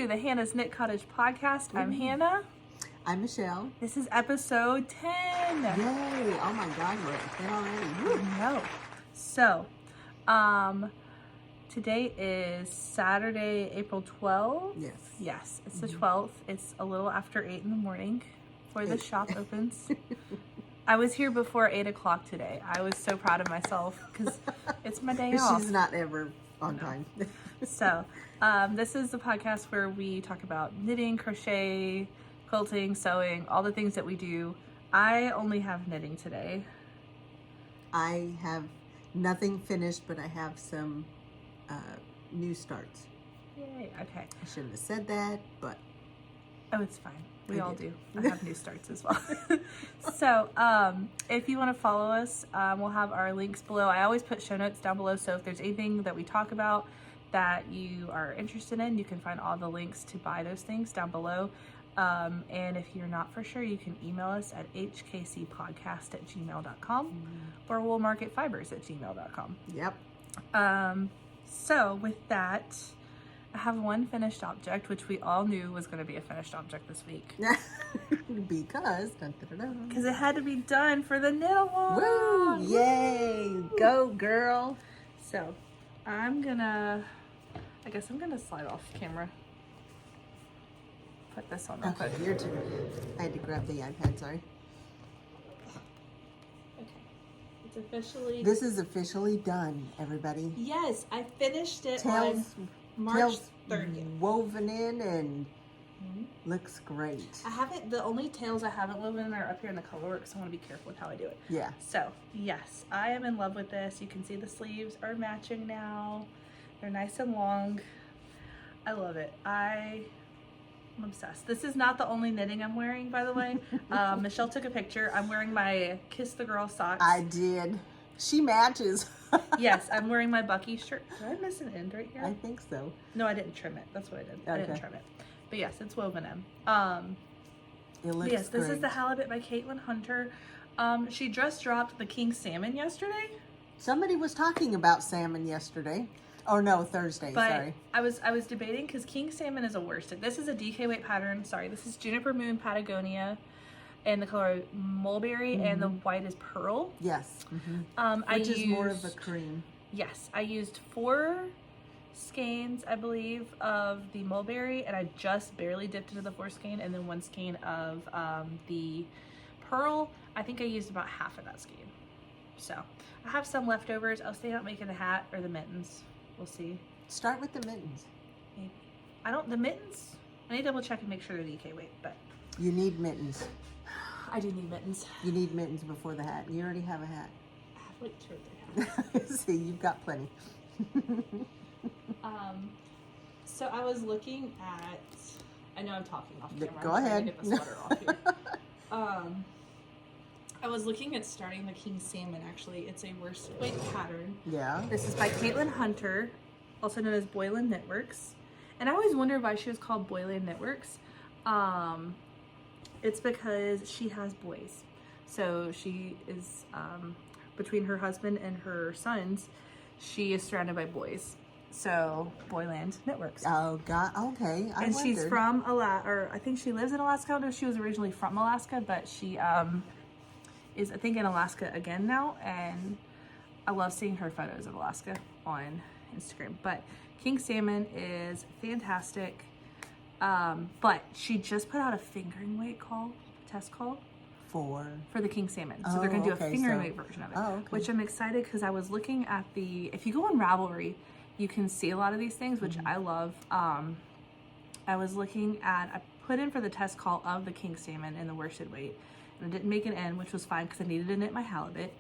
to the Hannah's Knit Cottage podcast. I'm Hannah. I'm Michelle. This is episode 10. Yay! Oh my God, we're at 10 already. Woo. No. So, today is Saturday, April 12th. Yes. Yes, it's the 12th. It's a little after 8 in the morning before the shop opens. I was here before 8 o'clock today. I was so proud of myself because it's my day off. She's not ever on time. So, this is the podcast where we talk about knitting, crochet, quilting, sewing, all the things that we do. I only have knitting today. I have nothing finished, but I have some new starts. Yay, okay. I shouldn't have said that, but... Oh, it's fine. We all did. do. I have new starts as well. So, if you want to follow us, we'll have our links below. I always put show notes down below, so if there's anything that we talk about that you are interested in, you can find all the links to buy those things down below. And if you're not for sure, you can email us at hkcpodcast@gmail.com or woolmarketfibers@gmail.com. Yep. So with that, I have one finished object, which we all knew was going to be a finished object this week. Because it had to be done for the knit along. Woo! Yay! Go, girl! So I guess I'm gonna slide off camera. Put this on real Okay, quick. your turn. I had to grab the iPad, sorry. Okay. It's officially... This is officially done, everybody. Yes, I finished it Tails, on March tails 30th. woven in and looks great. The only tails I haven't woven are up here in the colorwork, so I want to be careful with how I do it. Yeah. So, yes, I am in love with this. You can see the sleeves are matching now. They're nice and long. I love it. I'm obsessed. This is not the only knitting I'm wearing, by the way. Michelle took a picture. I'm wearing my Kiss the Girl socks. I did. She matches. Yes, I'm wearing my Bucky shirt. Did I miss an end right here? I think so. No, I didn't trim it. That's what I did. I didn't Okay. trim it. But yes, it's woven in. It looks Yes, this great. is the Halibut by Caitlin Hunter. She just dropped the King Salmon yesterday. Somebody was talking about salmon yesterday. Oh no, Thursday, But sorry. I was debating because King Salmon is a worsted. This is a DK weight pattern. Sorry, this is Juniper Moon Patagonia, and the color mulberry, and the white is pearl. Yes. Which is more of a cream. Yes, I used 4 skeins, I believe, of the mulberry, and I just barely dipped into the 4 skein, and then 1 skein of the pearl. I think I used about half of that skein. So I have some leftovers. I'll stay out making the hat or the mittens. We'll see. Start with the mittens. Maybe. The mittens, I need to double check and make sure they're DK weight, but You need mittens. I do need mittens. You need mittens before the hat. You already have a hat. I have like 2 or 3 hats. See, you've got plenty. So I was looking at, I know I'm talking off camera. Go I'm trying ahead. to get the sweater off here. I was looking at starting the King Salmon, actually. It's a worsted weight pattern. Yeah. This is by Caitlin Hunter, also known as Boylan Knitworks. And I always wondered why she was called Boylan Knitworks. It's because she has boys. So she is, between her husband and her sons, she is surrounded by boys. So Boylan Knitworks. Oh God. Okay. And she's from Alaska, or I think she lives in Alaska. I don't know if she was originally from Alaska, but she is, I think, in Alaska again now. And I love seeing her photos of Alaska on Instagram. But King Salmon is fantastic. But she just put out a fingering weight test call for the King Salmon. So they're going to do a fingering weight version of it, which I'm excited because I was looking at if you go on Ravelry, you can see a lot of these things, which I love. I was looking at, I put in for the test call of the King Salmon and the worsted weight, and I didn't make an N, which was fine because I needed to knit my halibut.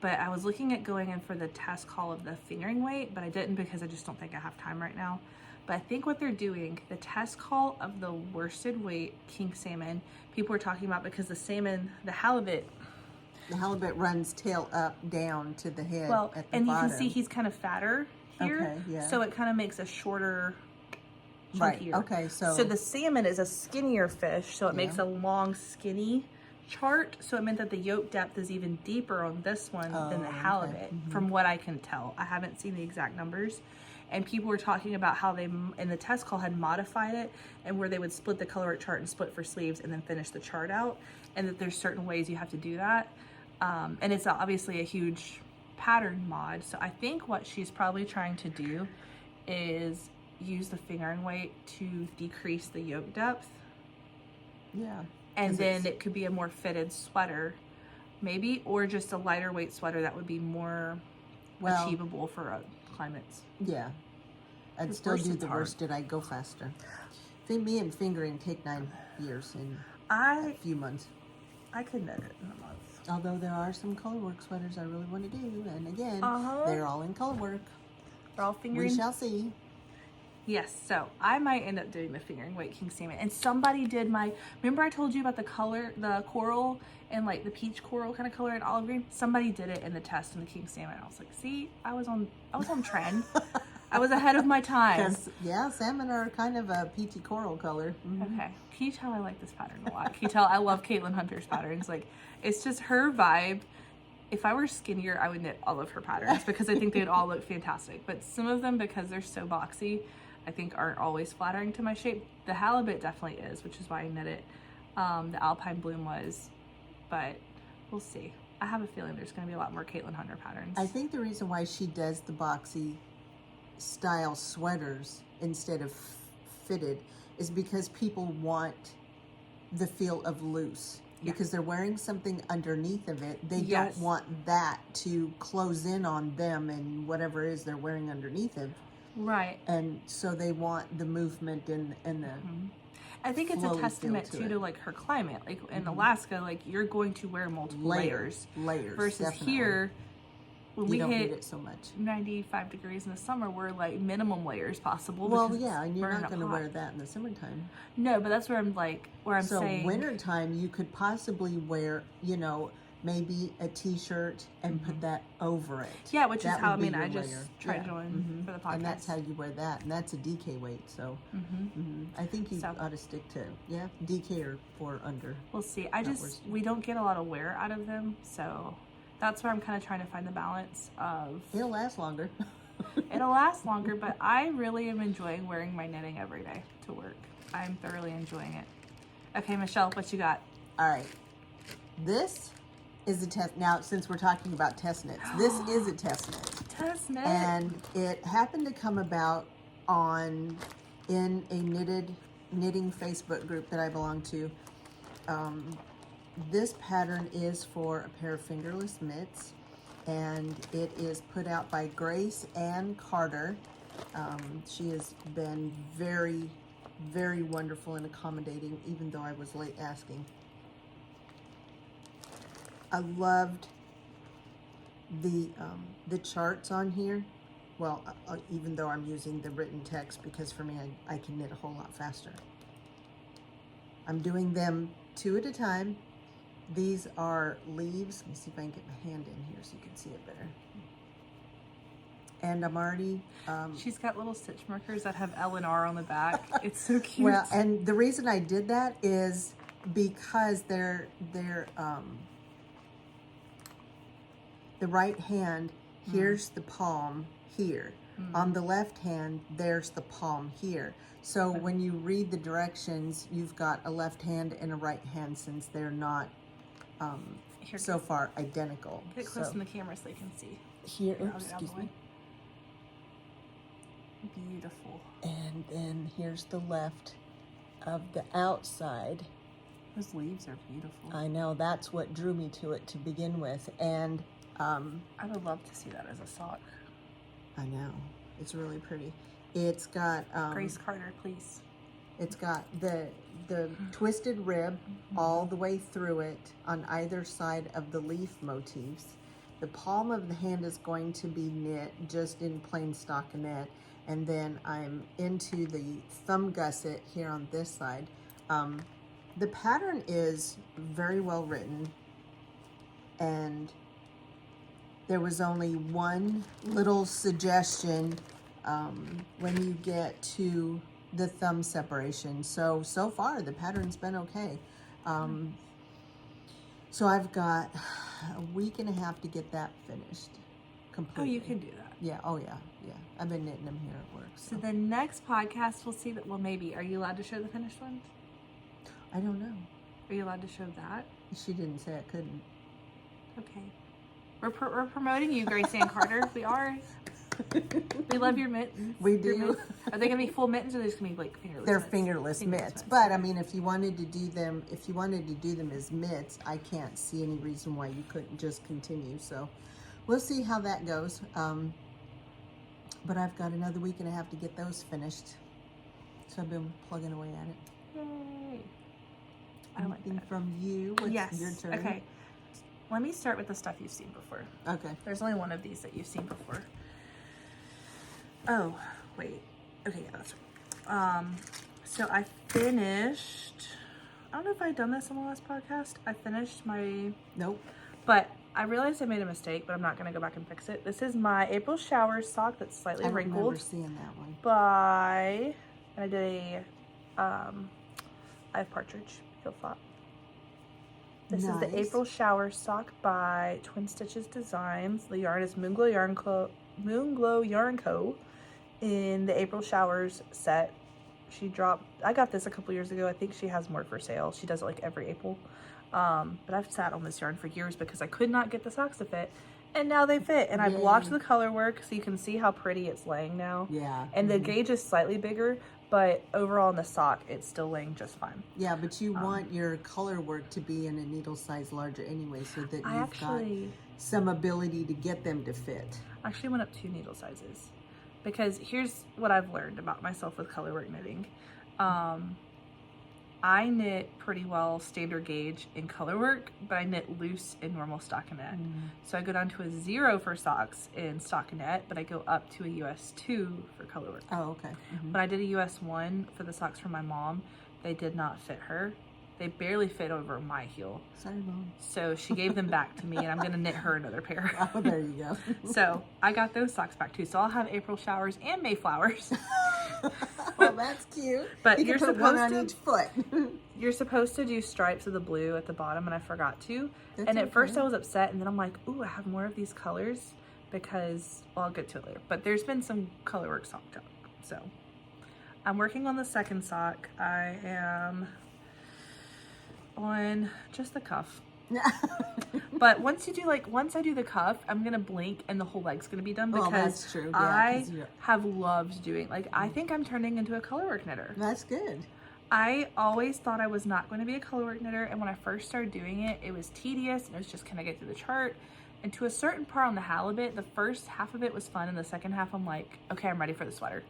But I was looking at going in for the test call of the fingering weight, but I didn't because I just don't think I have time right now. But I think what they're doing, the test call of the worsted weight King Salmon, people are talking about because the halibut runs tail up, down to the head. Well, at the and bottom. you can see he's kind of fatter here. Okay, yeah. So it kind of makes a shorter, chunkier. Right, okay, so the salmon is a skinnier fish, so it makes a long, skinny chart. So it meant that the yolk depth is even deeper on this one than the halibut, from what I can tell. I haven't seen the exact numbers. and people were talking about how they, in the test call, had modified it, and where they would split the colorwork chart and split for sleeves and then finish the chart out, and that there's certain ways you have to do that. And it's obviously a huge pattern mod. So I think what she's probably trying to do is use the fingering weight to decrease the yoke depth. Yeah. And then it could be a more fitted sweater, maybe, or just a lighter weight sweater that would be more achievable for climates. Yeah. I'd still do the worsted. I'd go faster. Me and fingering take 9 years in a few months. I could knit it in a month. Although there are some colorwork sweaters I really want to do, and again, they're all in colorwork. They're all fingering. We shall see. Yes, so I might end up doing the fingering weight king salmon. And somebody did remember I told you about the coral and like the peach coral kind of color and olive green? Somebody did it in the test in the king salmon. I was like, see, I was on trend. I was ahead of my time. Yeah, salmon are kind of a peachy coral color. Okay, can you tell I like this pattern a lot? Can you tell I love Caitlin Hunter's patterns? Like, it's just her vibe. If I were skinnier, I would knit all of her patterns because I think they'd all look fantastic. But some of them, because they're so boxy, I think aren't always flattering to my shape. The halibut definitely is, which is why I knit it. The alpine bloom was, but we'll see. I have a feeling there's going to be a lot more Caitlin Hunter patterns. I think the reason why she does the boxy style sweaters instead of fitted is because people want the feel of loose. Because they're wearing something underneath of it. They don't want that to close in on them and whatever it is they're wearing underneath it. Right. And so they want the movement and the I think it's a testament too to like her climate. Like in Alaska, like you're going to wear multiple layers. Versus definitely. Here, when we don't hit need it so much. 95 degrees in the summer, we're like minimum layers possible. Well, yeah, and you're not going to wear that in the summertime. No, but that's where I'm saying. So wintertime, you could possibly wear, maybe a t-shirt and put that over it. Yeah, which is how, I just tried on for the podcast. And that's how you wear that, and that's a DK weight, so I think you ought to stick to, DK or under. We'll see. We don't get a lot of wear out of them, so that's where I'm kind of trying to find the balance of... It'll last longer. It'll last longer, but I really am enjoying wearing my knitting every day to work. I'm thoroughly enjoying it. Okay, Michelle, what you got? All right. This is a test. Now, since we're talking about test knits, this is a test knit. Test knit. And it happened to come about in a knitting Facebook group that I belong to. This pattern is for a pair of fingerless mitts, and it is put out by Grace Ann Carter. She has been very, very wonderful and accommodating, even though I was late asking. I loved the charts on here. Well, even though I'm using the written text, because for me, I can knit a whole lot faster. I'm doing them 2 at a time. These are leaves. Let me see if I can get my hand in here so you can see it better. And I'm already... She's got little stitch markers that have L and R on the back. It's so cute. Well, and the reason I did that is because they're the right hand, here's the palm here. On the left hand, there's the palm here. So when you read the directions, you've got a left hand and a right hand, since they're not so far identical. Get close in the camera so they can see. Here, oops, excuse me. Beautiful. And then here's the left of the outside. Those leaves are beautiful. I know, that's what drew me to it to begin with. And I would love to see that as a sock. I know, it's really pretty. It's got Grace Carter, please. It's got the twisted rib all the way through it on either side of the leaf motifs. The palm of the hand is going to be knit just in plain stockinette, and then I'm into the thumb gusset here on this side. The pattern is very well written, and there was only one little suggestion when you get to the thumb separation. So far the pattern's been okay. So I've got a week and a half to get that finished, completely. Oh, you can do that. Yeah. Oh, yeah. Yeah. I've been knitting them here at work. So the next podcast, we'll see that. Well, maybe. Are you allowed to show the finished ones? I don't know. Are you allowed to show that? She didn't say I couldn't. Okay. We're promoting you, Gracie and Carter. We are. We love your mittens. We do. Are they gonna be full mittens, or are they just gonna be like fingerless? They're mitts? fingerless mitts. But I mean, if you wanted to do them, as mitts, I can't see any reason why you couldn't just continue. So we'll see how that goes. But I've got another week and a half to get those finished. So I've been plugging away at it. Yay! I like Anything that. from you? What's Yes. your turn? Okay. Let me start with the stuff you've seen before. Okay. There's only one of these that you've seen before. Oh, wait. Okay, yeah, that's right. So I finished, I don't know if I'd done this on the last podcast. I finished my, Nope. but I realized I made a mistake, but I'm not going to go back and fix it. This is my April Showers sock that's slightly I don't wrinkled. remember seeing that one. And I did a, I have partridge, heel flop. This is the Nice. April Shower sock by Twin Stitches Designs. The yarn is Moonglow Yarn Co. in the April Showers set. I got this a couple years ago. I think she has more for sale. She does it like every April. But I've sat on this yarn for years because I could not get the socks to fit. And now they fit. And I Yay. blocked the color work so you can see how pretty it's laying now. Yeah. And the gauge is slightly bigger, but overall in the sock, it's still laying just fine. Yeah, but you want your color work to be in a needle size larger anyway, so that I you've got some ability to get them to fit. I actually went up 2 needle sizes because here's what I've learned about myself with colorwork knitting. I knit pretty well standard gauge in colorwork, but I knit loose in normal stockinette. So I go down to a 0 for socks in stockinette, but I go up to a US 2 for colorwork. Oh, okay. When I did a US 1 for the socks for my mom, they did not fit her. They barely fit over my heel. Sorry, Mom. So she gave them back to me, and I'm going to knit her another pair. Oh, there you go. So I got those socks back too. So I'll have April Showers and Mayflowers. Well, that's cute. But you you're can put one supposed on to- each foot. You're supposed to do stripes of the blue at the bottom, and I forgot to. That's And at first okay. I was upset, and then I'm like, ooh, I have more of these colors because, well, I'll get to it later. But there's been some colorwork sock junk. So I'm working on the second sock. I am on just the cuff. But once I do the cuff, I'm gonna blink and the whole leg's gonna be done because Well, that's true. Yeah, I 'cause you're- have loved doing, I think I'm turning into a colorwork knitter. That's good. I always thought I was not going to be a colorwork knitter, and when I first started doing it, it was tedious and it was just, can I get through the chart? And to a certain part on the halibut, the first half of it was fun, and the second half I'm like, okay, I'm ready for the sweater.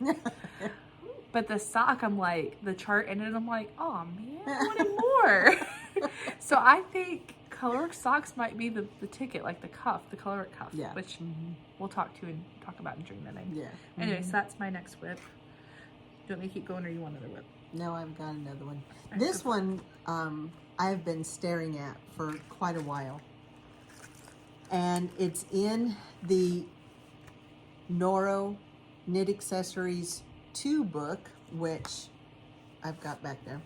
But the sock, I'm like, the chart ended, and I'm like, oh man, I wanted more. So I think colorwork socks might be the ticket, like the cuff, the colorwork cuff, Yeah. which we'll talk about in dream knitting. Yeah. Anyway, so that's my next whip. Do you want me to keep going, or you want another whip? No, I've got another one. Okay. This one I've been staring at for quite a while. And it's in the Nouveau Knit Accessories 2 book, which I've got back there.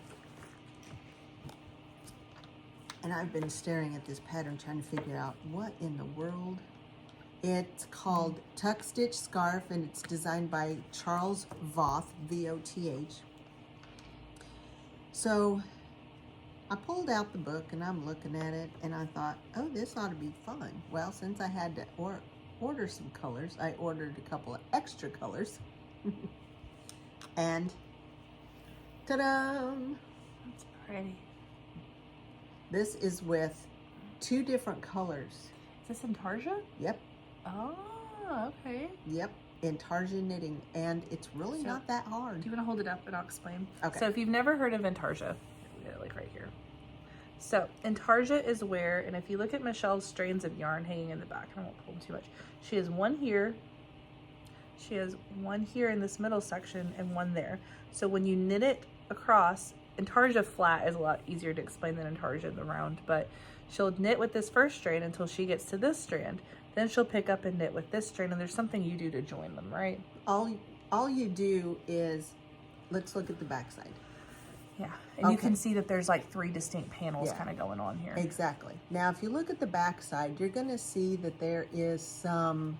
And I've been staring at this pattern trying to figure out what in the world. It's called Tuck Stitch Scarf, and it's designed by Charles Voth, V-O-T-H. So I pulled out the book and I'm looking at it and I thought, oh, this ought to be fun. Well, since I had to order some colors, I ordered a couple of extra colors. And ta-da! That's pretty. This is with 2 different colors. Is this Intarsia? Yep, Oh, okay. yep. Intarsia knitting, and it's really So- not that hard. Do you want to hold it up and I'll explain? Okay. So if you've never heard of Intarsia, we got it like right here. So Intarsia is where, and if you look at Michelle's strands of yarn hanging in the back, I won't pull them too much. She has one here. She has one here in this middle section and one there. So when you knit it across, Intarsia flat is a lot easier to explain than Intarsia in the round, but she'll knit with this first strand until she gets to this strand. Then she'll pick up and knit with this strand, and there's something you do to join them, right? All you do is, let's look at the back side. Yeah, and you Okay. can see that there's like 3 distinct panels Yeah. kind of going on here. Exactly. Now, if you look at the back side, you're going to see that there is some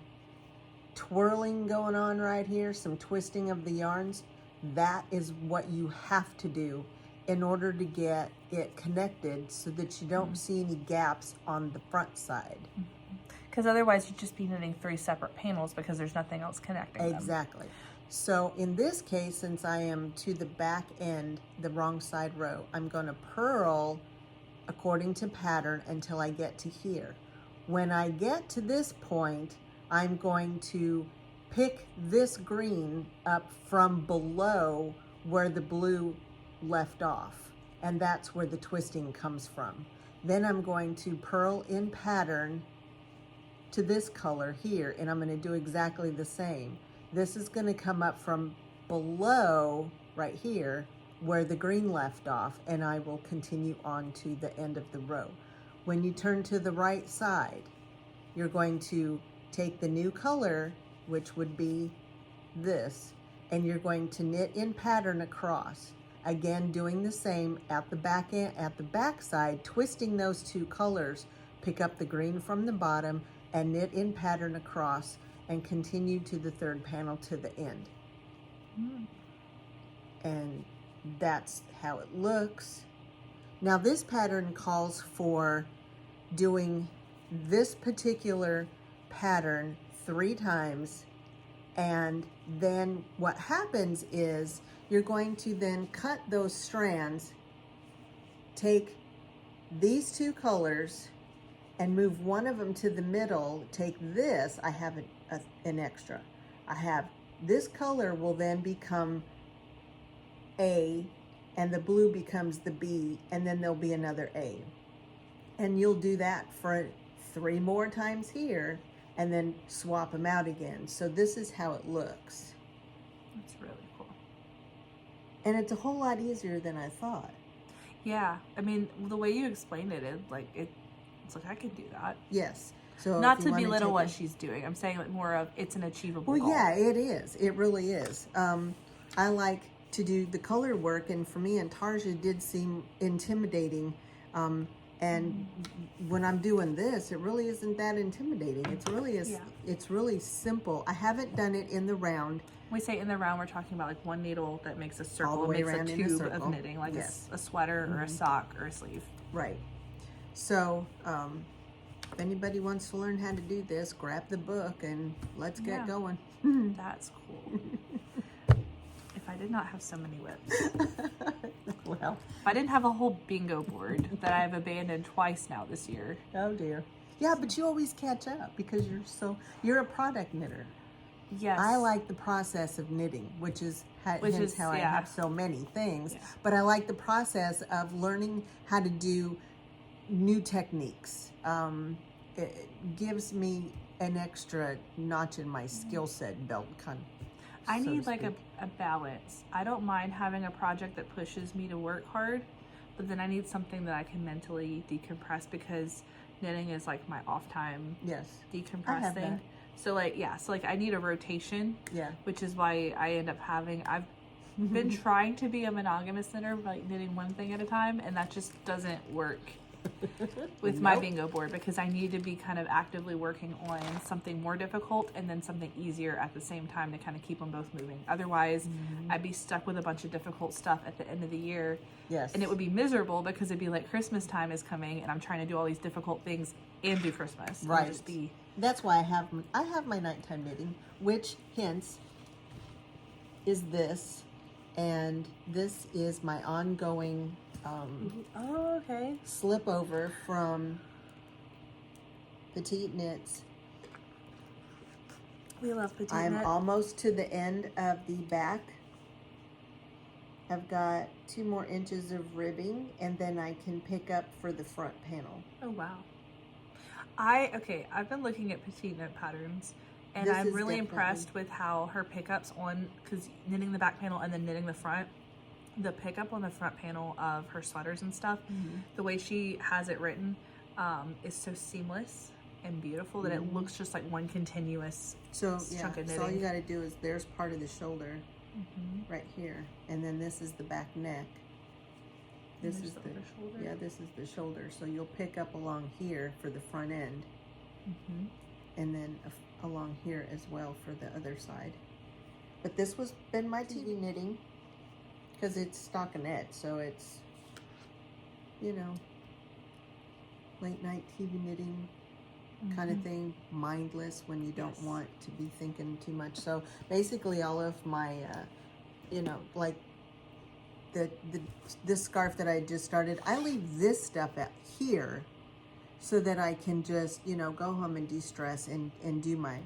twirling going on right here, some twisting of the yarns. That is what you have to do in order to get it connected so that you don't see any gaps on the front side. Because otherwise you'd just be knitting 3 separate panels because there's nothing else connecting them. Exactly. So in this case, since I am to the back end, the wrong side row, I'm going to purl according to pattern until I get to here. When I get to this point, I'm going to pick this green up from below where the blue left off, and that's where the twisting comes from. Then I'm going to purl in pattern to this color here, and I'm going to do exactly the same. This is going to come up from below right here where the green left off, and I will continue on to the end of the row. When you turn to the right side, you're going to take the new color, which would be this, and you're going to knit in pattern across. Again, doing the same at the back end, at the back side, twisting those 2 colors, pick up the green from the bottom and knit in pattern across and continue to the 3rd panel to the end. And that's how it looks. Now this pattern calls for doing this particular pattern 3 times, and then what happens is you're going to then cut those strands, take these 2 colors and move one of them to the middle. Take this, I have an extra. I have this color will then become A, and the blue becomes the B, and then there'll be another A. And you'll do that for 3 more times here, and then swap them out again. So this is how it looks. That's really cool. And it's a whole lot easier than I thought. Yeah, I mean, the way you explained it, it's like I could do that. Yes. So not to belittle what she's doing. I'm saying like more of it's an achievable goal. Yeah, it is. It really is. I like to do the color work, and for me, Intarsia did seem intimidating. And when I'm doing this, it really isn't that intimidating. It's really simple. I haven't done it in the round. When we say in the round, we're talking about like one needle that makes a circle, All the way makes around a in a tube circle. of knitting, like Yes. a sweater or a sock or a sleeve. Right. So, if anybody wants to learn how to do this, grab the book and let's get going. That's cool. If I did not have so many whips. Well, if I didn't have a whole bingo board that I've abandoned twice now this year. Oh dear. Yeah, but you always catch up because you're a product knitter. Yes. I like the process of knitting, which is how I have so many things. Yeah. But I like the process of learning how to do new techniques. It gives me an extra notch in my skill set belt, kind of. I need like a balance. I don't mind having a project that pushes me to work hard, but then I need something that I can mentally decompress, because knitting is like my off time decompress thing. So like I need a rotation. Yeah. Which is why I end up having I've been trying to be a monogamous knitter, like knitting one thing at a time, and that just doesn't work with my bingo board, because I need to be kind of actively working on something more difficult and then something easier at the same time to kind of keep them both moving. Otherwise, I'd be stuck with a bunch of difficult stuff at the end of the year. Yes. And it would be miserable, because it'd be like Christmas time is coming and I'm trying to do all these difficult things and do Christmas. Right. That's why I have my nighttime knitting, which hence is this, and this is my ongoing slip over from Petite Knits. We love Petite I'm Knit. almost to the end of the back. I've got 2 more inches of ribbing, and then I can pick up for the front panel. Oh wow. I've been looking at Petite Knit patterns, and I'm really impressed with how her pickups on, because knitting the back panel and then knitting the front, the pickup on the front panel of her sweaters and stuff, the way she has it written is so seamless and beautiful that it looks just like one continuous chunk of knitting. So all you got to do is, there's part of the shoulder right here, and then this is the back neck. This is the shoulder. Yeah, this is the shoulder. So you'll pick up along here for the front end. and then along here as well for the other side. But this was been my TV knitting, because it's stockinette, so it's, you know, late night TV knitting kind of thing, mindless when you don't want to be thinking too much. So basically all of my, you know, like this scarf that I just started, I leave this stuff out here so that I can just, you know, go home and de-stress and do my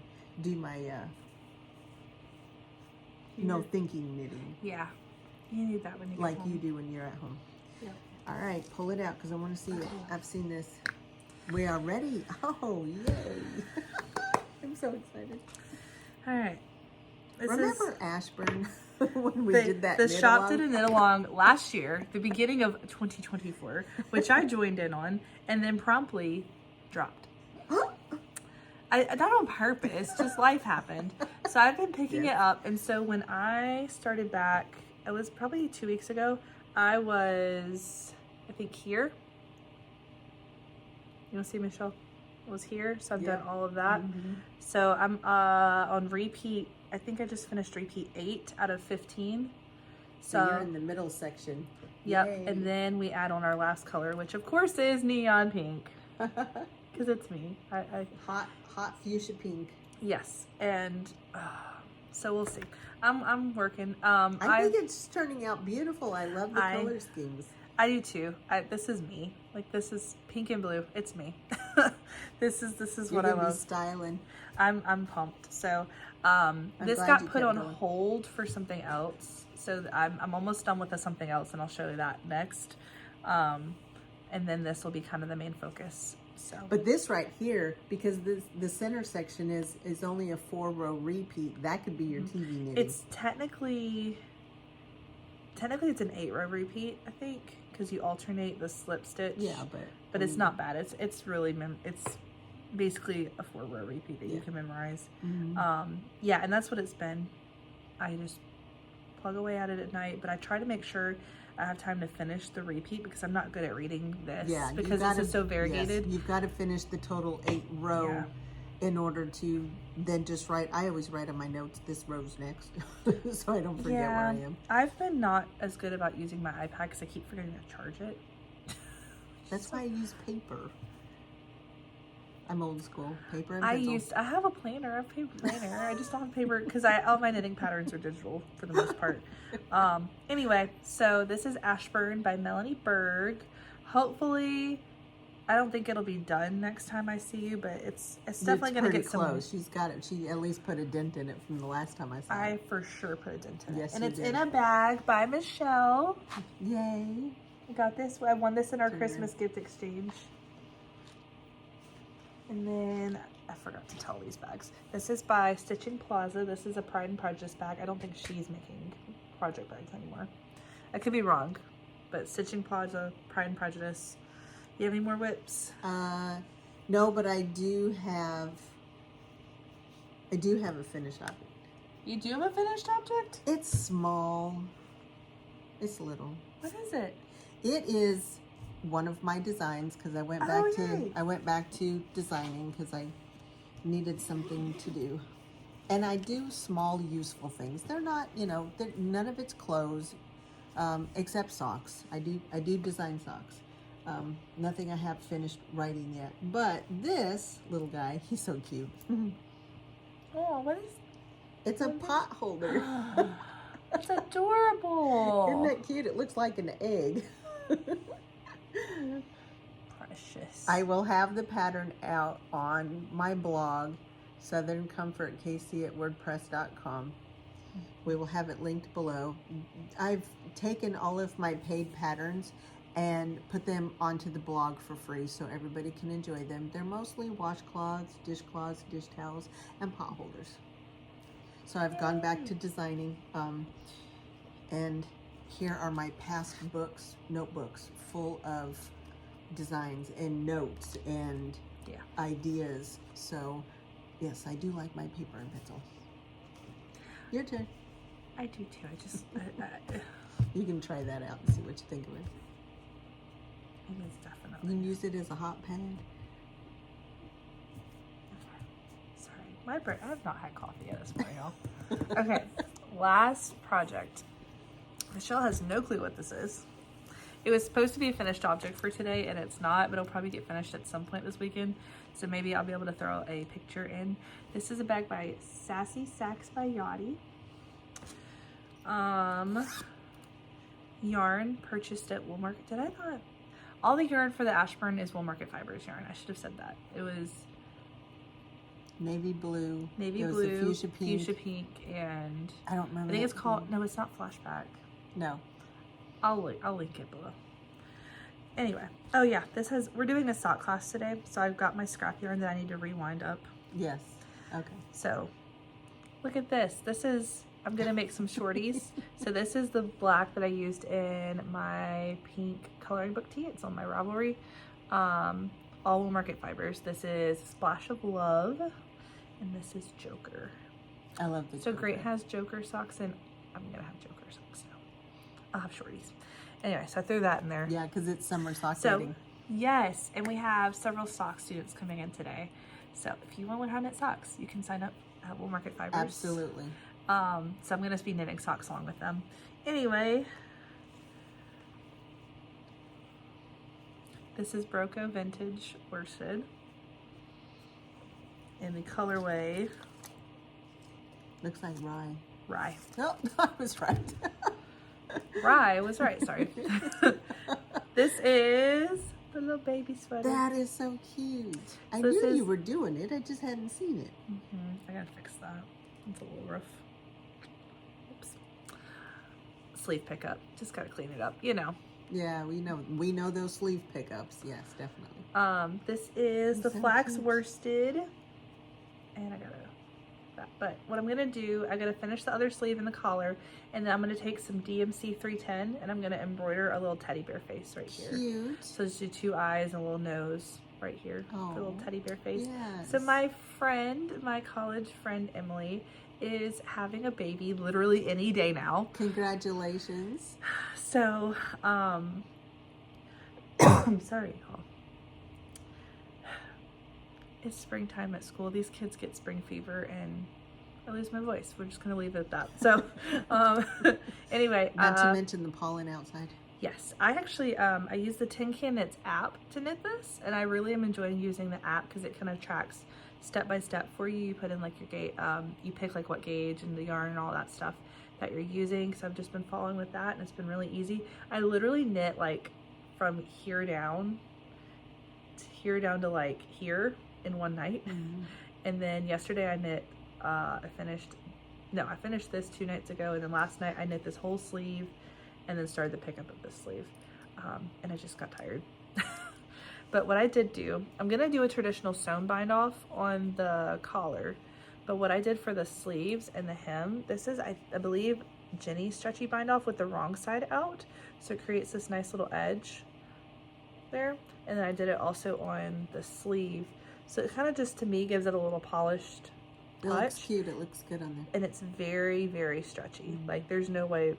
no thinking knitting. Yeah, you need that when you get like home. you do when you're at home. Yep. All right, pull it out because I want to see it. I've seen this. We are ready. Oh, yay. I'm so excited. All right. Remember Ashburn when we did that The knit shop along? did a knit along last year, the beginning of 2024, which I joined in on and then promptly dropped. Not on purpose, just life happened. So I've been picking it up. And so when I started back, it was probably 2 weeks ago, I was, I think, here. You want to see Michelle? I was here, so I've done all of that. So I'm on repeat. I think I just finished repeat 8 out of 15. So you're in the middle section. Yep, Yay. and then we add on our last color, which of course is neon pink, because it's me. I hot fuchsia pink. Yes, and so we'll see. I'm working. I think it's turning out beautiful. I love the color schemes. I do too. This is me. Like, this is pink and blue. It's me. This is You're what I gonna love. be styling. I'm pumped. So this got put on hold for something else. So I'm almost done with the something else, and I'll show you that next. And then this will be kind of the main focus. So, but this right here, because the center section is only a 4-row repeat, that could be your TV knitting. it's technically it's an 8-row repeat, I think, because you alternate the slip stitch. Yeah, but it's not bad. It's really it's basically a 4-row repeat that you can memorize. Yeah, and that's what it's been. I just plug away at it at night, but I try to make sure I have time to finish the repeat because I'm not good at reading this. Yeah, because this is so variegated. Yes, you've got to finish the total 8-row in order to then just write. I always write on my notes, this row's next, so I don't forget where I am. I've been not as good about using my iPad because I keep forgetting to charge it. That's why I use paper. I'm old school. Paper and pencil. I have a planner. I have a paper planner. I just don't have paper because all my knitting patterns are digital for the most part. Anyway, so this is Ashburn by Melanie Berg. Hopefully, I don't think it'll be done next time I see you, but it's definitely going to get close. She's got it. She at least put a dent in it from the last time I saw it. I for sure put a dent in it. Yes, and you it's did. in a bag by Michelle. Yay. I got this. I won this in our Christmas gift exchange. And then I forgot to tell these bags. This is by Stitching Plaza. This is a Pride and Prejudice bag. I don't think she's making project bags anymore. I could be wrong, but Stitching Plaza, Pride and Prejudice. You have any more whips? No, but I do have a finished object. You do have a finished object? It's small. It's little. What is it? It is one of my designs because I went back to designing because I needed something to do. And I do small useful things. They're not, none of it's clothes, except socks. I do design socks. Nothing I have finished writing yet. But this little guy, he's so cute. Oh, what is? It's a pot holder. It's adorable. Isn't that cute? It looks like an egg. Precious. I will have the pattern out on my blog, Southern Comfort KC at WordPress.com. We will have it linked below. I've taken all of my paid patterns and put them onto the blog for free so everybody can enjoy them. They're mostly washcloths, dishcloths, dish towels, and pot holders. So I've gone back to designing, and here are my past notebooks full of designs and notes and ideas. So yes, I do like my paper and pencil. Your turn. I do too. I just You can try that out and see what you think of it. it is You definitely. can use it as a hot pad. My brain, I have not had coffee yet this morning, y'all. Okay, last project. Michelle has no clue what this is. It was supposed to be a finished object for today, and it's not, but it'll probably get finished at some point this weekend. So maybe I'll be able to throw a picture in. This is a bag by Sassy Sacks by Yachty. Yarn purchased at Wool Market. Did I not? All the yarn for the Ashburn is Wool Market Fibers yarn. I should have said that. It was navy blue. Navy it was blue, the fuchsia pink, and I don't remember. I think it's called. No, it's not Flashback. No. I'll link it below. Anyway, oh yeah, we're doing a sock class today, so I've got my scrap yarn that I need to rewind up. Yes. Okay. So, look at this. I'm gonna make some shorties. So this is the black that I used in my pink coloring book tee. It's on my Ravelry. All Wool Market Fibers. This is Splash of Love, and this is Joker. I love this. So Great has Joker socks, and I'm gonna have Joker socks now. I'll have shorties. Anyway, so I threw that in there. Yeah, because it's summer sock So, knitting. yes, and we have several sock students coming in today. So if you want to learn how to knit socks, you can sign up at Wool Market Fibers. Absolutely. So I'm going to be knitting socks along with them. Anyway, this is Broco Vintage Worsted in the colorway Looks like rye. Rye. Nope, I was right. Rye was right, sorry. This is the little baby sweater. That is so cute. I So knew you were doing it. I just hadn't seen it. I gotta fix that. It's a little rough. Oops. Sleeve pickup. Just gotta clean it up, you know. Yeah, we know those sleeve pickups. Yes, definitely. This is the So flax cute. worsted, and I gotta that. But what I'm gonna do, I gotta finish the other sleeve and the collar, and then I'm gonna take some DMC 310 and I'm gonna embroider a little teddy bear face right here. Cute. So just do 2 eyes and a little nose right here for a little Oh, teddy bear face. yes. So my college friend Emily, is having a baby literally any day now. Congratulations. So, I'm sorry, y'all. It's springtime at school. These kids get spring fever and I lose my voice. We're just gonna leave it at that. So, anyway. Not to mention the pollen outside. Yes, I actually, I use the Tin Can Knits app to knit this, and I really am enjoying using the app because it kind of tracks step by step for you. You put in like your gauge, you pick like what gauge and the yarn and all that stuff that you're using. So I've just been following with that, and it's been really easy. I literally knit like from here down to like here in one night. And then yesterday I knit, I finished this 2 nights ago, and then last night I knit this whole sleeve and then started the pickup of this sleeve. And I just got tired. But what I did do, I'm gonna do a traditional sewn bind off on the collar, but what I did for the sleeves and the hem, this is, I believe, Jenny's stretchy bind off with the wrong side out. So it creates this nice little edge there. And then I did it also on the sleeve. So it kind of just, to me, gives it a little polished touch. It looks cute. It looks good on there. And it's very, very stretchy. Like there's no way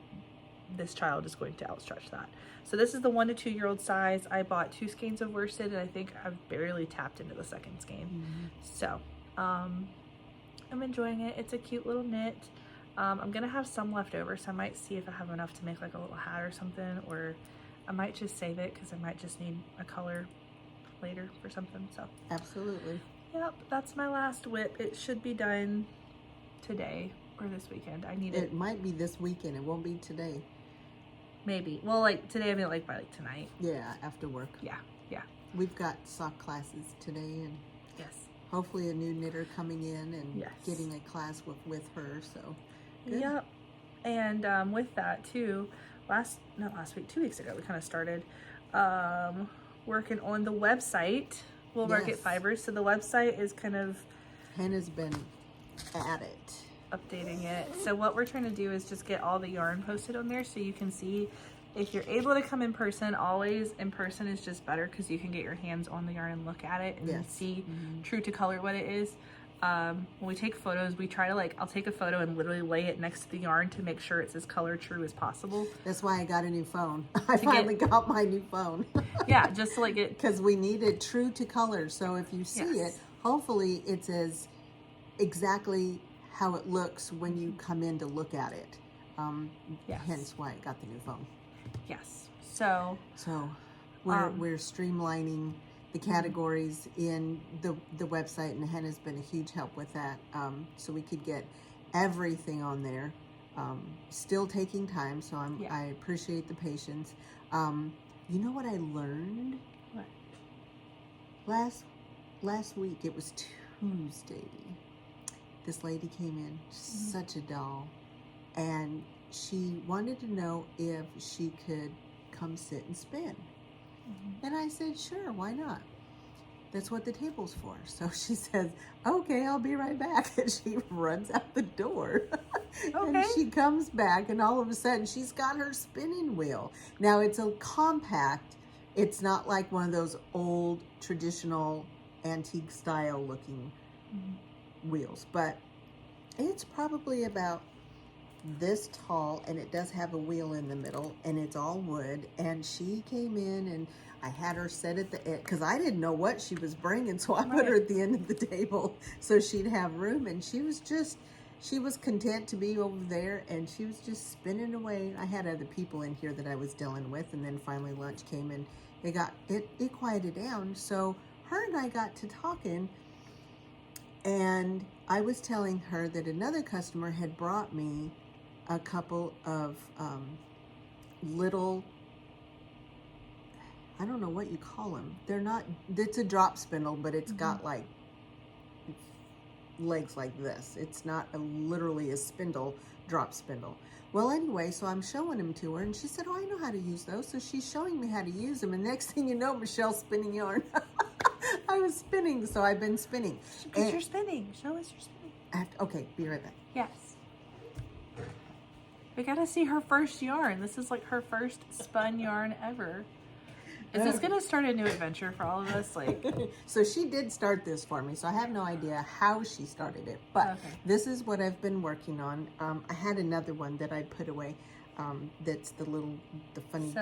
this child is going to outstretch that. So this is the 1 to 2 year old size. I bought 2 skeins of worsted, and I think I've barely tapped into the second skein. So I'm enjoying it. It's a cute little knit. I'm gonna have some left over, so I might see if I have enough to make like a little hat or something, or I might just save it because I might just need a color later for something. So Absolutely. yep, that's my last whip. It should be done today or this weekend. I need It might be this weekend. It won't be today. maybe. Well, like today, I mean like by like tonight. Yeah, after work. Yeah. We've got sock classes today, and Yes. hopefully a new knitter coming in and Yes. getting a class with her. So good. Yep. And with that too, not last week, 2 weeks ago, we kind of started working on the website, Wool Market Yes. Fibers. So the website is kind of Hannah's been at it. updating it. So what we're trying to do is just get all the yarn posted on there so you can see. If you're able to come in person, always in person is just better because you can get your hands on the yarn and look at it and Yes. see true to color what it is. When we take photos, we try to I'll take a photo and literally lay it next to the yarn to make sure it's as color true as possible. That's why I got a new phone. I finally got my new phone. Yeah, just to like it. Because we needed true to color. So if you see Yes. it, hopefully it's as exactly how it looks when you come in to look at it. Yes. Hence why I got the new phone. Yes. So we're streamlining the categories in the website, and Hannah's been a huge help with that. So we could get everything on there. Still taking time, so I appreciate the patience. You know what I learned? What? Last week, it was Tuesday. This lady came in, such a doll, and she wanted to know if she could come sit and spin. And I said, sure, why not? That's what the table's for. So she says, okay, I'll be right back. And she runs out the door. And she comes back, and all of a sudden she's got her spinning wheel. Now it's a compact. It's not like one of those old traditional antique style looking wheels, but it's probably about this tall, and it does have a wheel in the middle, and it's all wood. And she came in, and I had her set at the end because I didn't know what she was bringing, so I put her at the end of the table so she'd have room. And she was content to be over there, and she was just spinning away. I had other people in here that I was dealing with, and then finally lunch came, and it quieted down. So her and I got to talking, and I was telling her that another customer had brought me a couple of little, I don't know what you call them. They're not, it's a drop spindle, but it's got like legs like this. It's not literally a spindle, drop spindle. Well, anyway, so I'm showing them to her, and she said, oh, I know how to use those. So she's showing me how to use them, and next thing you know, Michelle's spinning yarn. I was spinning, so I've been spinning. Because you're spinning. Show us your spinning. Okay, be right back. Yes. We gotta see her first yarn. This is like her first spun yarn ever. Is this gonna start a new adventure for all of us? Like, so she did start this for me, so I have no idea how she started it, but this is what I've been working on. I had another one that I put away. That's the funny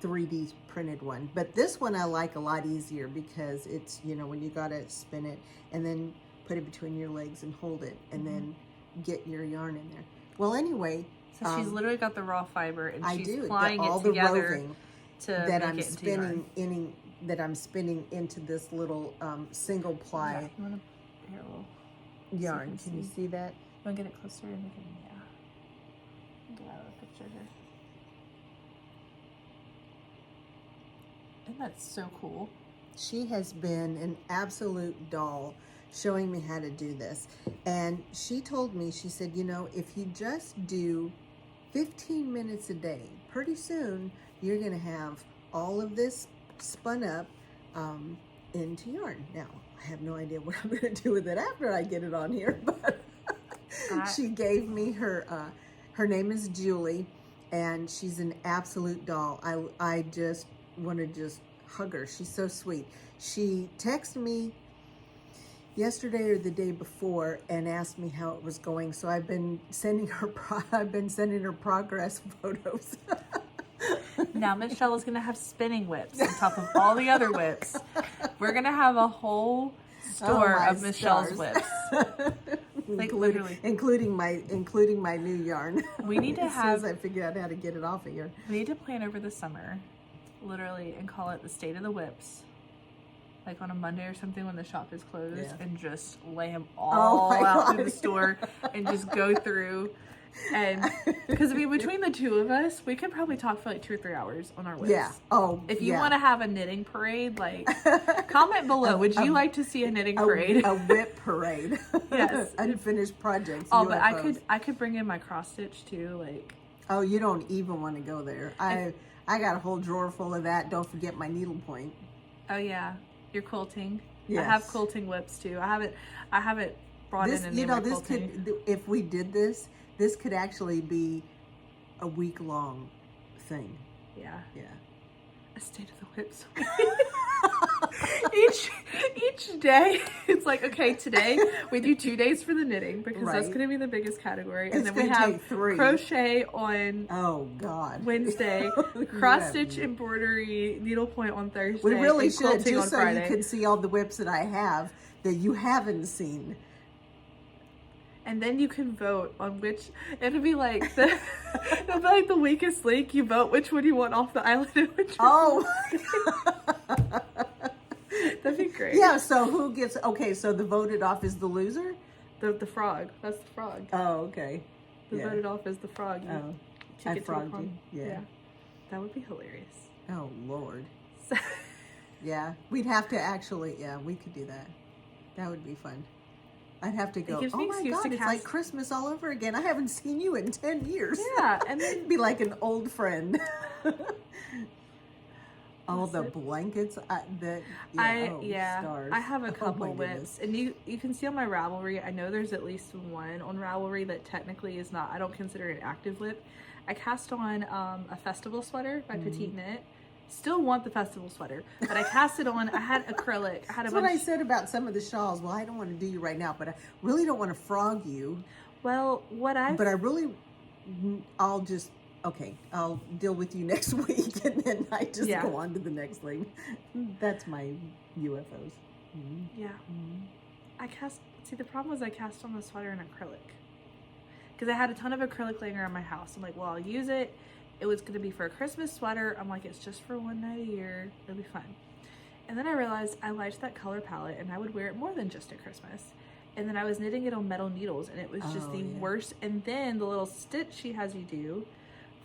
3D printed one, but this one I like a lot easier because it's, you know, when you gotta spin it and then put it between your legs and hold it and then get your yarn in there. Well, anyway, so she's literally got the raw fiber, and she's plying all it the together roving to that make I'm it into spinning yarn. that I'm spinning into this little single ply Yeah, you wanna, here, yarn. Can you see that? You wanna get it closer and we can, get out of the picture here. And that's so cool. She has been an absolute doll showing me how to do this. And she told me, she said, you know, if you just do 15 minutes a day, pretty soon you're going to have all of this spun up into yarn. Now, I have no idea what I'm going to do with it after I get it on here, but she gave me her name is Julie, and she's an absolute doll. I just want to just hug her. She's so sweet. She texted me yesterday or the day before and asked me how it was going. So I've been sending her progress photos. Now Michelle is gonna have spinning whips on top of all the other whips. We're gonna have a whole store of Michelle's whips. Like literally, including my new yarn. We need to have. As I figure out how to get it off of here. We need to plan over the summer, literally, and call it the State of the Whips. Like on a Monday or something when the shop is closed, and just lay them all out in the store and just go through. And because I mean, between the two of us, we could probably talk for like 2 or 3 hours on our whips. Yeah. Oh, if you want to have a knitting parade, like comment below. Would you like to see a knitting parade? A whip parade. Yes. Unfinished projects. Oh, but I could bring in my cross stitch too. Like. Oh, you don't even want to go there. I got a whole drawer full of that. Don't forget my needlepoint. Oh yeah. Your quilting. Yes. I have quilting whips too. I haven't brought in any of my quilting. If we did this could actually be a week-long thing. Yeah. Yeah. A State of the Whips each day, it's like, okay, today we do 2 days for the knitting because that's going to be the biggest category. And then we have 3. Crochet on Wednesday, cross stitch, embroidery, needlepoint on Thursday. We really should, quilting just on so Friday. You can see all the whips that I have that you haven't seen. And then you can vote on which, it'll be like the, it'll be like the weakest link. You vote which one you want off the island and which Oh. That'd be great. Yeah, so who gets, okay, so the voted off is the loser? The frog. That's the frog. Oh, okay. The voted off is the frog. Oh, kick I it to the frogged you. pond. Yeah. That would be hilarious. Oh, Lord. So, Yeah, we'd have to actually, yeah, we could do that. That would be fun. I'd have to go, gives oh me my excuse God, to it's cast- like Christmas all over again. I haven't seen you in 10 years. yeah, and then Be like an old friend. All That's the it. blankets stars. I have a Oh couple my whips, and you can see on my Ravelry. I know there's at least one on Ravelry that technically is not. I don't consider it an active whip. I cast on a festival sweater by Petite Knit. Still want the festival sweater, but I cast it on. I had acrylic. I had That's a what I bunch. said about some of the shawls. Well, I don't want to do you right now, but I really don't want to frog you. Well, what I But I really, I'll just, okay, I'll deal with you next week, and then I just Yeah. go on to the next thing. That's my UFOs. yeah. I cast. See, the problem was I cast on the sweater in acrylic because I had a ton of acrylic laying around my house. I'm like, well, I'll use it. It was going to be for a Christmas sweater. I'm like, it's just for one night a year. It'll be fun. And then I realized I liked that color palette and I would wear it more than just at Christmas. And then I was knitting it on metal needles and it was just the worst. And then the little stitch she has you do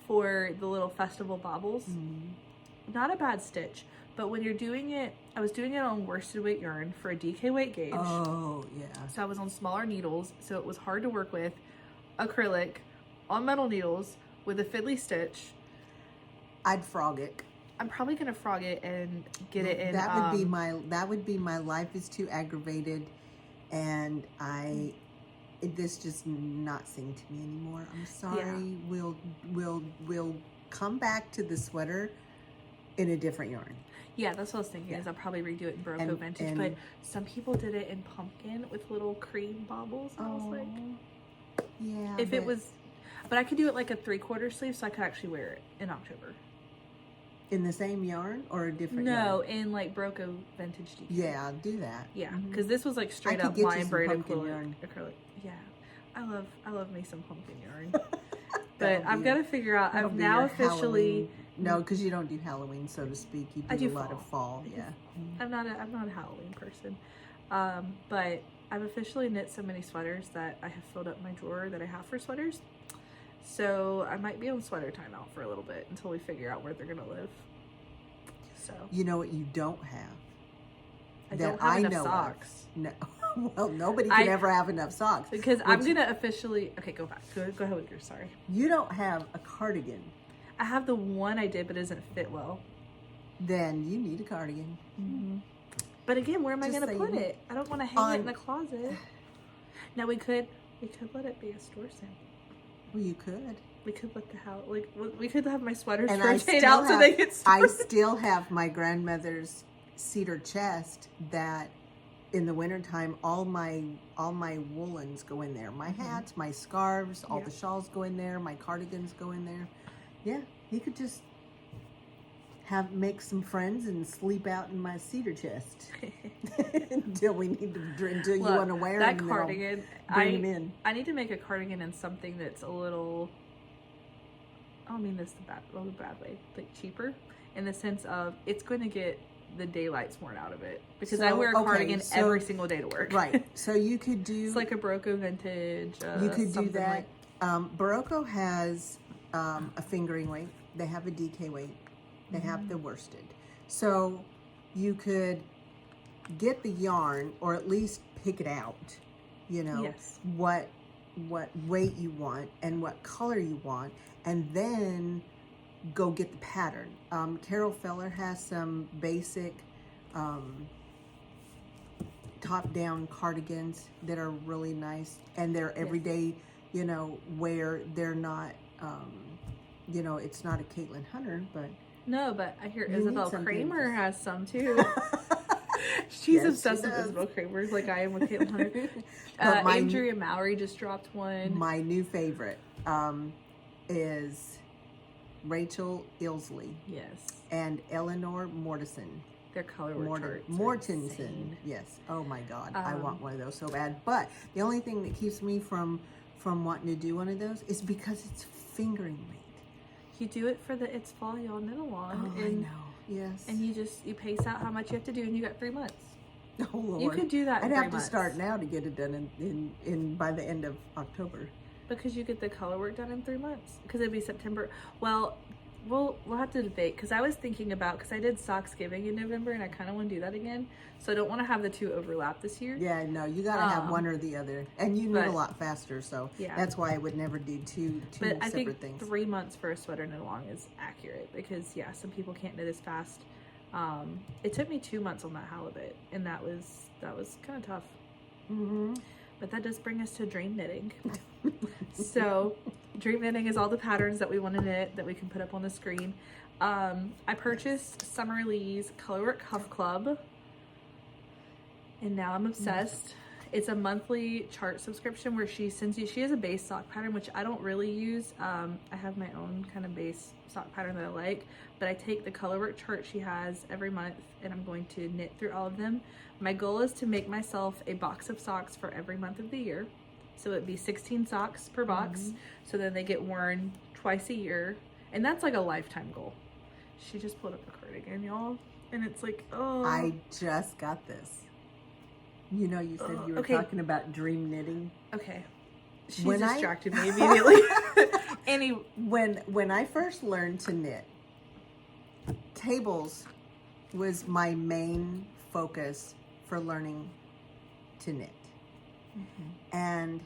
for the little festival baubles, not a bad stitch. But when you're doing it, I was doing it on worsted weight yarn for a DK weight gauge. Oh, yeah. So I was on smaller needles, so it was hard to work with. Acrylic on metal needles with a fiddly stitch. I'd frog it. I'm probably gonna frog it and get it in. That would be my life is too aggravated, and this just not sing to me anymore. I'm sorry. Yeah. We'll come back to the sweater in a different yarn. Yeah, that's what I was thinking. Is I'll probably redo it in Barocco Vintage, but some people did it in pumpkin with little cream baubles. And I was like, yeah. if it was, but I could do it like a 3/4 sleeve, so I could actually wear it in October. In the same yarn or a different No, yarn? in like Barocco Vintage DK. Yeah, do that. Yeah, because this was like straight could up get you line some braid pumpkin acrylic. yarn. Yeah, I love me some pumpkin yarn. That'll But I've be- got to figure out. that'll I've be now your officially. Halloween. No, because you don't do Halloween, so to speak. You do, I do a lot of fall. I do- Yeah. I'm not a Halloween person, but I've officially knit so many sweaters that I have filled up my drawer that I have for sweaters. So I might be on sweater timeout for a little bit until we figure out where they're gonna live. So You know what you don't have? I that don't have I enough know of. socks No. Well, nobody can ever have enough socks. because I'm Which- gonna officially. Okay, go back. Go ahead with yours. Sorry. You don't have a cardigan. I have the one I did, but it doesn't fit well. Then you need a cardigan. But again, where am I Just gonna put saying. it? I don't want to hang it in the closet. Now we could let it be a store sample. Well, you could. We could let the house we could have my sweaters And I rotate still out so have, they get stored. I still have my grandmother's cedar chest that in the wintertime all my woolens go in there. My hats, my scarves, all the shawls go in there, my cardigans go in there. Yeah, he could just make some friends and sleep out in my cedar chest until we need to until you want to wear that them. cardigan. Bring them in. I need to make a cardigan in something that's a little. I don't mean this the bad way, like cheaper, in the sense of it's going to get the daylight sworn out of it because I wear a cardigan every single day to work. Right. So you could do. It's like a Barocco Vintage. You could do that. Like, Barocco has a fingering weight. They have a DK weight. They have the worsted. So you could get the yarn or at least pick it out, you know, what weight you want and what color you want, and then go get the pattern. Carol Feller has some basic top-down cardigans that are really nice, and they're everyday, you know, where they're not, you know, it's not a Caitlin Hunter, but no, but I hear You Isabel need something Kramer just- has some too. She's Yes, obsessed she with does. Isabel Kramer, like I am with Caitlin Hunter. But Andrea Mowry just dropped one. my new favorite is Rachel Ilsley Yes. and Eleanor Mortison. Their colorwork charts are Mortensen. insane. Yes. Oh my God. I want one of those so bad. But the only thing that keeps me from wanting to do one of those is because it's fingering weight. You do it for the It's Fall Y'all Knit Along. Oh, and, I know. Yes. And you pace out how much you have to do, and you got 3 months. Oh Lord. You could do that in I'd 3 have to start now to get it done in by the end of October. Because you get the color work done in 3 months. Because it'd be September. Well, we'll have to debate. Because I was thinking about, because I did Socks Giving in November, and I kind of want to do that again. So I don't want to have the two overlap this year. Yeah, no, you got to have one or the other. And you knit a lot faster, so yeah. That's why I would never do two but I separate think things. 3 months for a sweater knit along is accurate. Because, yeah, some people can't knit as fast. It took me 2 months on that halibut, and that was kind of tough. Mm-hmm. But that does bring us to dream knitting. So dream knitting is all the patterns that we want to knit that we can put up on the screen. I purchased Summer Lee's Colorwork Cuff Club, and now I'm obsessed. It's a monthly chart subscription where she sends you, she has a base sock pattern, which I don't really use. I have my own kind of base sock pattern that I like, but I take the colorwork chart she has every month, and I'm going to knit through all of them. My goal is to make myself a box of socks for every month of the year. So it'd be 16 socks per box. So then they get worn twice a year. And that's like a lifetime goal. She just pulled up a cardigan, y'all. And it's like, oh. I just got this. You know, you said you were talking about dream knitting. Okay. She distracted me immediately. When I first learned to knit, tables was my main focus for learning to knit. And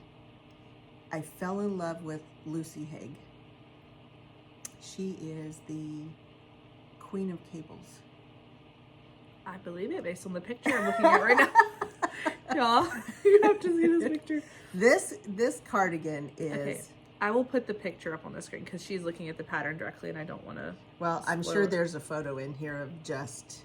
I fell in love with Lucy Hague. She is the queen of cables. I believe it based on the picture I'm looking at right now. Y'all, you have to see this picture. This cardigan is... Okay. I will put the picture up on the screen because she's looking at the pattern directly and I don't want to... Well, I'm sure there's a photo in here of just...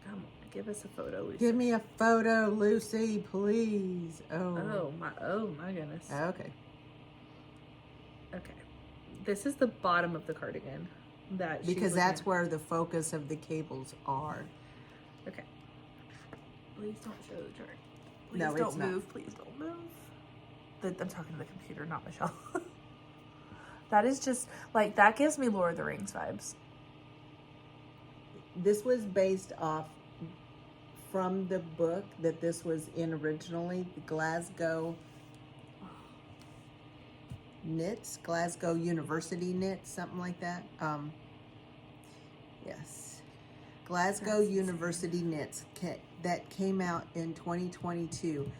Come on, give us a photo, Lucy. Give me a photo, Lucy, please. Oh my goodness. Okay. Okay. This is the bottom of the cardigan that because that's where the focus of the cables are. Okay. Please don't show the chart. Please no, don't it's move. not. Please don't move. I'm talking to the computer, not Michelle. That is just like, that gives me Lord of the Rings vibes. This was based off from the book that this was in originally, the Glasgow Knits, Glasgow University Knits, something like that. Yes. Glasgow University Knits that came out in 2022.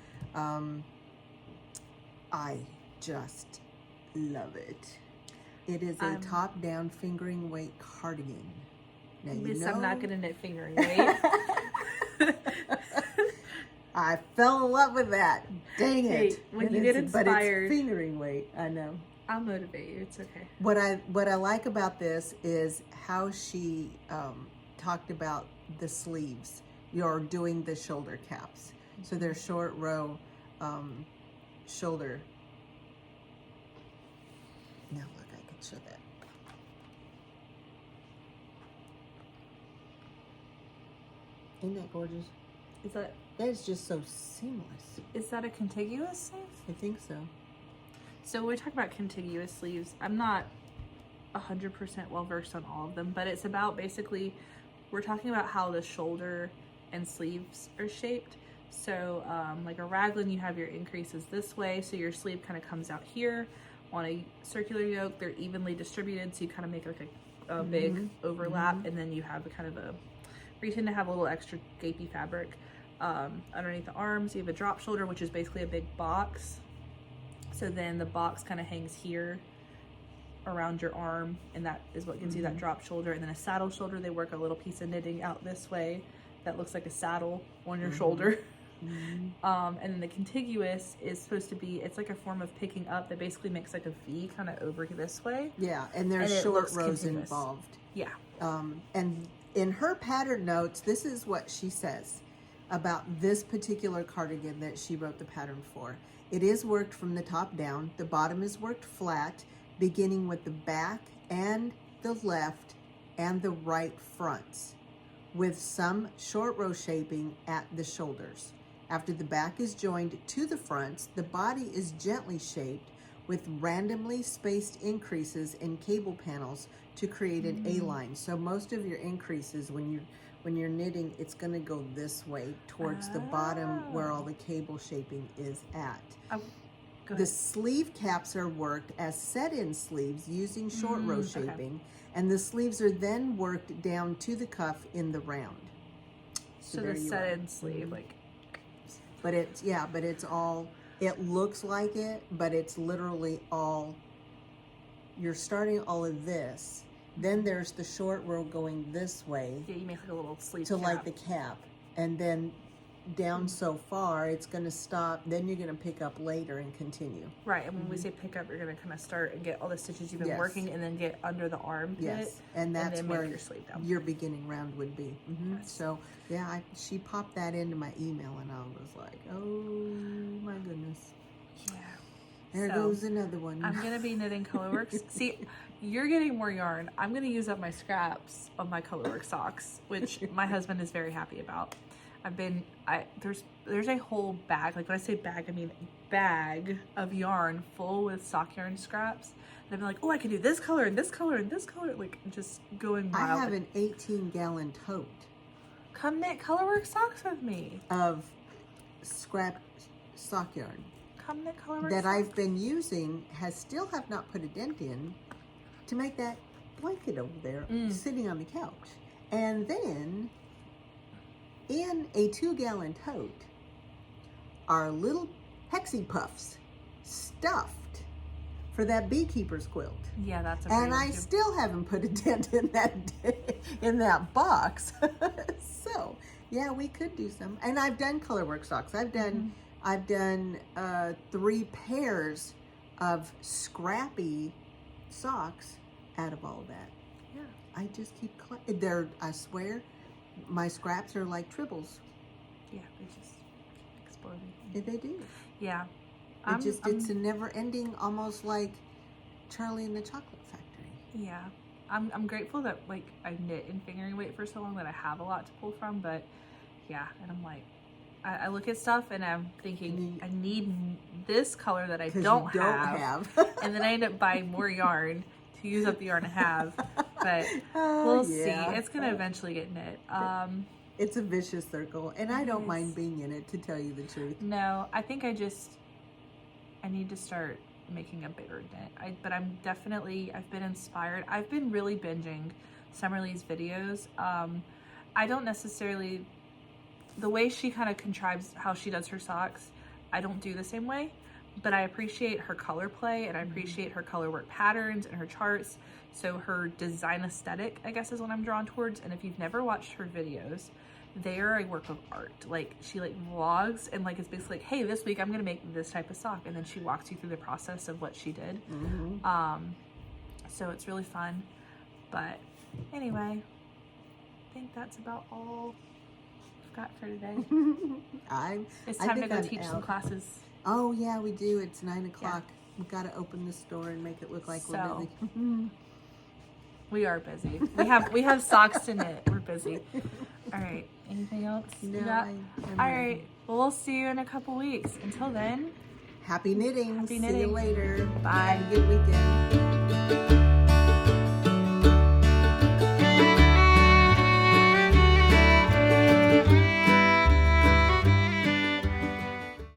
I just love it. It is a top-down fingering weight cardigan. Now, you know, I'm not going to knit fingering weight. I fell in love with that. Dang it. Hey, when you get inspired. But it's fingering weight, I know. I'll motivate you. It's okay. What I like about this is how she talked about the sleeves. You're doing the shoulder caps. So they're short row shoulder. Now look, I can show that. Isn't that gorgeous? That is just so seamless. Is that a contiguous sleeve? I think so. So we talk about contiguous sleeves. I'm not 100% well versed on all of them, but it's about basically, we're talking about how the shoulder and sleeves are shaped. So like a raglan, you have your increases this way, so your sleeve kind of comes out here. On a circular yoke, they're evenly distributed, so you kind of make like a big overlap, and then you have a kind of a, you tend to have a little extra gapey fabric underneath the arms. You have a drop shoulder, which is basically a big box. So then the box kind of hangs here around your arm, and that is what gives you that drop shoulder. And then a saddle shoulder, they work a little piece of knitting out this way that looks like a saddle on your shoulder. And then the contiguous is supposed to be, it's like a form of picking up that basically makes like a V kind of over this way. Yeah, and there's short rows involved. Yeah. And in her pattern notes, this is what she says about this particular cardigan that she wrote the pattern for. It is worked from the top down. The bottom is worked flat, beginning with the back and the left and the right fronts. with some short row shaping at the shoulders. After the back is joined to the fronts, the body is gently shaped with randomly spaced increases in cable panels to create an A-line. So most of your increases when you're knitting, it's going to go this way towards the bottom where all the cable shaping is at. The sleeve caps are worked as set-in sleeves using short row shaping, and the sleeves are then worked down to the cuff in the round. So the set-in sleeve, like. But it's all, it looks like it, but it's literally all, you're starting all of this. Then there's the short row going this way. Yeah, you make like a little sleeve to cap. like the cap. And then down so far, it's going to stop. Then you're going to pick up later and continue. Right, and when we say pick up, you're going to kind of start and get all the stitches you've been working and then get under the armpit. Yes, and that's then where make your sleeve down. Your beginning round would be. Yes. So, yeah, she popped that into my email and I was like, oh my goodness. Yeah. There goes another one. I'm going to be knitting Colorworks. See, you're getting more yarn. I'm going to use up my scraps of my Colorwork socks, which my husband is very happy about. There's a whole bag, like when I say bag, I mean bag of yarn full with sock yarn scraps. And I've been like, oh, I can do this color and this color and this color, like just going wild. I have an 18-gallon tote. Come knit Colorwork socks with me. Of scrap sock yarn. Come knit Colorwork that socks. I've been using, still have not put a dent in to make that blanket over there sitting on the couch. And then in a 2-gallon tote are little Hexie Puffs stuffed for that beekeeper's quilt. Yeah, that's a and I still haven't put a dent in that box. So yeah, we could do some. And I've done Colorwork socks. I've done 3 pairs of scrappy socks out of all that. Yeah, I just keep I swear my scraps are like tribbles. Yeah, they just exploding. Yeah, they do. Yeah. It's a never ending, almost like Charlie and the Chocolate Factory. Yeah. I'm grateful that like I knit in fingering weight for so long that I have a lot to pull from, but yeah, and I'm like, I look at stuff and I'm thinking I need this color that I don't have. And then I end up buying more yarn to use up the yarn I have. But we'll see. It's going to eventually get knit. It's a vicious circle, and I don't mind being in it, to tell you the truth. No, I think I need to start making a bigger knit. But I've been inspired. I've been really binging Summer Lee's videos. I don't necessarily, the way she kind of contrives how she does her socks, I don't do the same way, but I appreciate her color play and I appreciate her color work patterns and her charts. So her design aesthetic, I guess, is what I'm drawn towards. And if you've never watched her videos, they are a work of art. Like she like vlogs and like it's basically like, hey, this week I'm gonna make this type of sock, and then she walks you through the process of what she did. So it's really fun. But anyway, I think that's about all I've got for today. It's time to go teach some classes. Oh yeah, we do. It's 9 o'clock. We've got to open the store and make it look like we're busy. We are busy. We have socks to knit. We're busy. All right. Anything else? No. All right. Well, we'll see you in a couple weeks. Until then, happy knitting. Happy See knitting. you later. Bye. Have a good weekend.